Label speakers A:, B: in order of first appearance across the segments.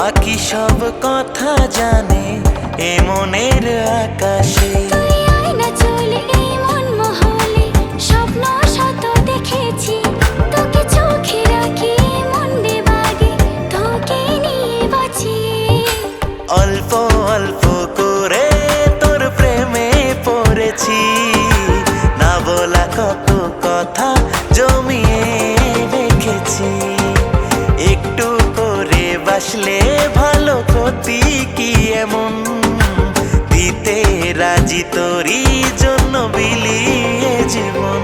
A: বাকি সব কথা জানে এ মনের আকাশে।
B: তুই আয় না চলে এই মন মহলে, স্বপ্ন শত দেখেছি, তোকে চোখে রাখি মন বেবাগে, তোকে নিয়ে বাঁচি।
A: অল্প অল্প করে তোর প্রেমে পড়েছি, না বলা কত কথা জমিয়ে রেখেছি। একটু করে বাসলে ভালো ক্ষতি কি এমন, দিতে রাজি তোরই জন্য বিলিয়ে জীবন।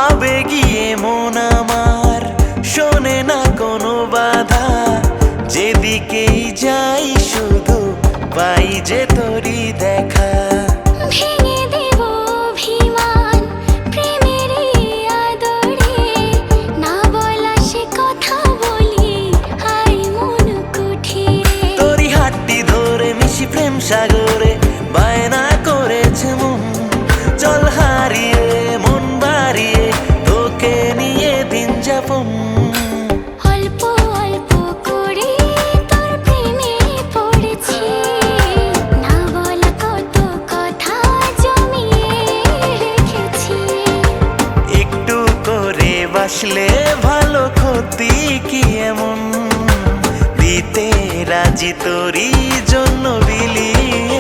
A: আবেগিয়ে মন আমার শোনে না কোনো বাধা, যেদিকেই যাই শুধু পাই যে তোরই দেখা।
B: ভেঙে দেব অভিমান প্রেমের আদরে, না বলা সে কথা বলি হায় মন কুঠিরে।
A: তোরই হাতটি ধরে মিশি প্রেম সাগরে, বায়না করেছে মন জল হারিয়ে মন বাড়িয়ে তোকে নিয়ে দিন যাপন।
B: অল্প অল্প করে তোর প্রেমে পড়েছি, না বলা কত কথা জমিয়ে রেখেছি।
A: একটু করে বাসলে ভালো ক্ষতি কি এমন, দিতে রাজি তোরই জন্য বিলিয়ে